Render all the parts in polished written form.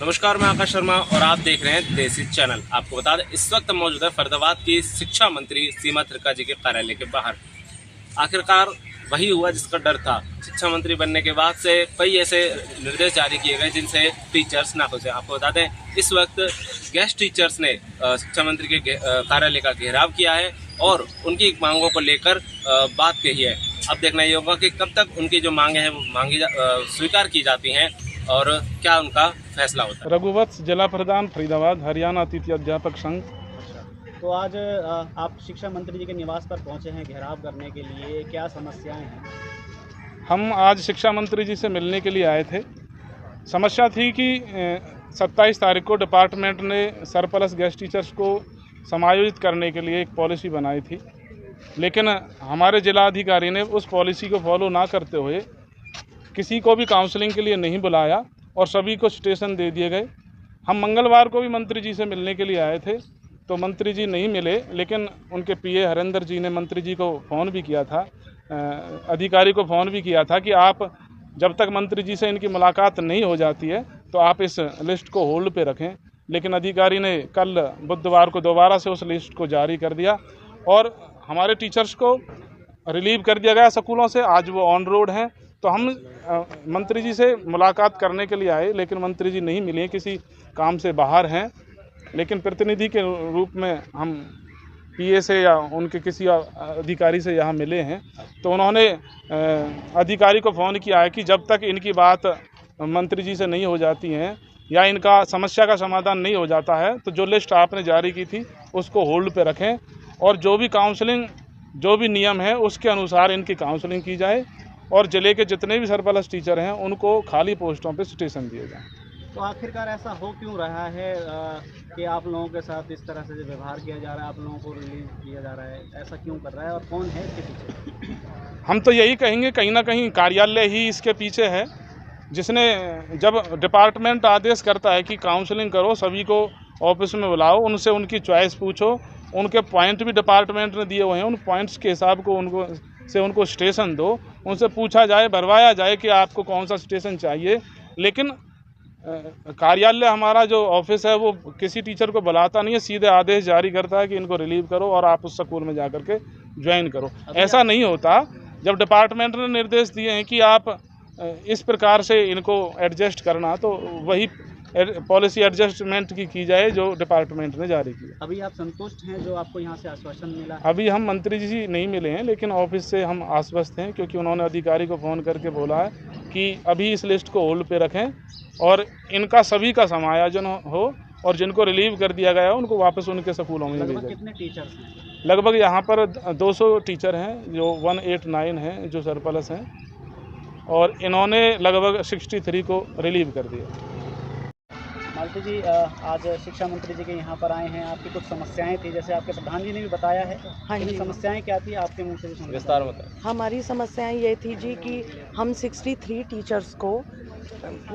नमस्कार, मैं आकाश शर्मा और आप देख रहे हैं देसी चैनल। आपको बता दें, इस वक्त मौजूद है फरीदाबाद की शिक्षा मंत्री सीमा त्रिका जी के कार्यालय के बाहर। आखिरकार वही हुआ जिसका डर था। शिक्षा मंत्री बनने के बाद से कई ऐसे निर्देश जारी किए गए जिनसे टीचर्स नाखुश हैं। आपको बता दें, इस वक्त गेस्ट टीचर्स ने शिक्षा मंत्री के कार्यालय का घेराव किया है और उनकी मांगों को लेकर बात कही है। अब देखना ये होगा कि कब तक उनकी जो मांगे हैं वो स्वीकार की जाती हैं और क्या उनका फैसला होता है। रघुवत्स, जिला प्रधान फरीदाबाद, हरियाणा अतिथि अध्यापक संघ। तो आज आप शिक्षा मंत्री जी के निवास पर पहुंचे हैं घेराव करने के लिए, क्या समस्याएं हैं? हम आज शिक्षा मंत्री जी से मिलने के लिए आए थे। समस्या थी कि 27 तारीख को डिपार्टमेंट ने सरप्लस गेस्ट टीचर्स को समायोजित करने के लिए एक पॉलिसी बनाई थी, लेकिन हमारे जिला अधिकारी ने उस पॉलिसी को फॉलो ना करते हुए किसी को भी काउंसलिंग के लिए नहीं बुलाया और सभी को स्टेशन दे दिए गए। हम मंगलवार को भी मंत्री जी से मिलने के लिए आए थे तो मंत्री जी नहीं मिले, लेकिन उनके पीए हरेंद्र जी ने मंत्री जी को फ़ोन भी किया था, अधिकारी को फ़ोन भी किया था कि आप जब तक मंत्री जी से इनकी मुलाकात नहीं हो जाती है तो आप इस लिस्ट को होल्ड पे रखें। लेकिन अधिकारी ने कल बुधवार को दोबारा से उस लिस्ट को जारी कर दिया और हमारे टीचर्स को रिलीव कर दिया गया स्कूलों से। आज वो ऑन रोड हैं। तो हम मंत्री जी से मुलाकात करने के लिए आए, लेकिन मंत्री जी नहीं मिले, किसी काम से बाहर हैं। लेकिन प्रतिनिधि के रूप में हम पीए से या उनके किसी अधिकारी से यहाँ मिले हैं, तो उन्होंने अधिकारी को फ़ोन किया है कि जब तक इनकी बात मंत्री जी से नहीं हो जाती है या इनका समस्या का समाधान नहीं हो जाता है तो जो लिस्ट आपने जारी की थी उसको होल्ड पे रखें और जो भी काउंसलिंग, जो भी नियम है उसके अनुसार इनकी काउंसलिंग की जाए और ज़िले के जितने भी सरप्लस टीचर हैं उनको खाली पोस्टों पे स्टेशन दिए जाएँ। तो आखिरकार ऐसा हो क्यों रहा है कि आप लोगों के साथ इस तरह से जो व्यवहार किया जा रहा है, आप लोगों को रिलीज किया जा रहा है, ऐसा क्यों कर रहा है और कौन है इसके पीछे? हम तो यही कहेंगे, कहीं ना कहीं कार्यालय ही इसके पीछे है, जिसने जब डिपार्टमेंट आदेश करता है कि काउंसलिंग करो, सभी को ऑफिस में बुलाओ, उनसे उनकी चॉइस पूछो, उनके पॉइंट भी डिपार्टमेंट ने दिए हुए हैं, उन पॉइंट्स के हिसाब को उनको स्टेशन दो, उनसे पूछा जाए, भरवाया जाए कि आपको कौन सा स्टेशन चाहिए। लेकिन कार्यालय हमारा जो ऑफिस है वो किसी टीचर को बुलाता नहीं है, सीधे आदेश जारी करता है कि इनको रिलीव करो और आप उस स्कूल में जाकर के ज्वाइन करो। ऐसा नहीं होता। जब डिपार्टमेंट ने निर्देश दिए हैं कि आप इस प्रकार से इनको एडजस्ट करना, तो वही पॉलिसी एडजस्टमेंट की जाए जो डिपार्टमेंट ने जारी की। अभी आप संतुष्ट हैं जो आपको यहाँ से आश्वासन मिला? अभी हम मंत्री जी नहीं मिले हैं, लेकिन ऑफिस से हम आश्वस्त हैं, क्योंकि उन्होंने अधिकारी को फ़ोन करके बोला है कि अभी इस लिस्ट को होल्ड पे रखें और इनका सभी का समायोजन हो और जिनको रिलीव कर दिया गया है उनको वापस उनके स्कूलों में ले जाए। कितने टीचर्स हैं? लगभग यहाँ पर 200 टीचर हैं जो 189 हैं जो सरप्लस हैं, और इन्होंने लगभग 63 को रिलीव कर दिया। मालती जी, आज शिक्षा मंत्री जी के यहाँ पर आए हैं, आपकी कुछ समस्याएं थी, जैसे आपके प्रधान जी ने भी बताया है। हाँ जी, समस्याएं क्या थी आपके मुँह से विस्तार बताएं। हमारी समस्याएं ये थी जी कि हम 63 टीचर्स को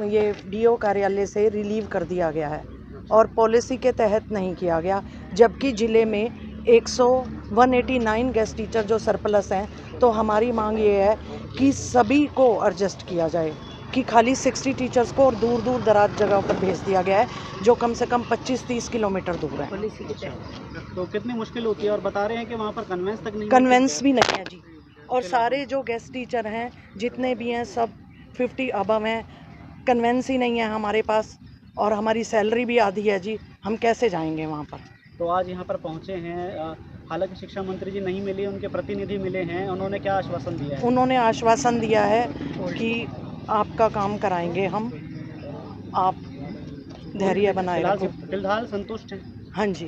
ये डीओ कार्यालय से रिलीव कर दिया गया है और पॉलिसी के तहत नहीं किया गया, जबकि ज़िले में 189 गेस्ट टीचर जो सरप्लस हैं। तो हमारी मांग ये है कि सभी को एडजस्ट किया जाए, कि खाली 60 टीचर्स को और दूर दूर दराज जगहों पर भेज दिया गया है जो कम से कम 25-30 किलोमीटर दूर है। तो कितनी मुश्किल होती है और बता रहे हैं कि वहाँ पर कन्वेंस भी नहीं है जी, और सारे जो गेस्ट टीचर हैं जितने भी हैं सब 50 अबव हैं, कन्वेंस ही नहीं है हमारे पास और हमारी सैलरी भी आधी है जी, हम कैसे जाएंगे वहाँ पर? तो आज यहाँ पर पहुँचे हैं, हालांकि शिक्षा मंत्री जी नहीं मिले, उनके प्रतिनिधि मिले हैं, उन्होंने क्या आश्वासन दिया है? उन्होंने आश्वासन दिया है कि आपका काम कराएंगे हम, आप धैर्य बनाए रखो। फिलहाल संतुष्ट हैं? हाँ जी।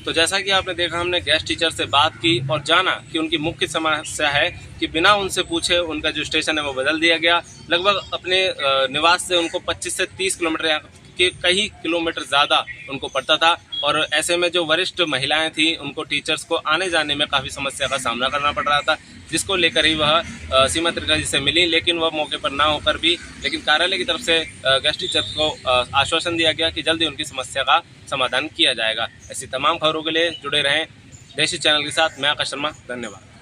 तो जैसा कि आपने देखा, हमने गेस्ट टीचर से बात की और जाना कि उनकी मुख्य समस्या है कि बिना उनसे पूछे उनका जो स्टेशन है वो बदल दिया गया। लगभग अपने निवास से उनको 25 से 30 किलोमीटर के कई किलोमीटर ज़्यादा उनको पड़ता था और ऐसे में जो वरिष्ठ महिलाएं थीं उनको टीचर्स को आने जाने में काफ़ी समस्या का सामना करना पड़ रहा था, जिसको लेकर ही वह सीमा त्रिका जी से मिली। लेकिन वह मौके पर ना होकर भी लेकिन कार्यालय की तरफ से गेस्ट टीचर्स को आश्वासन दिया गया कि जल्दी उनकी समस्या का समाधान किया जाएगा। ऐसी तमाम खबरों के लिए जुड़े रहें देसी चैनल के साथ। मैं आकाश शर्मा, धन्यवाद।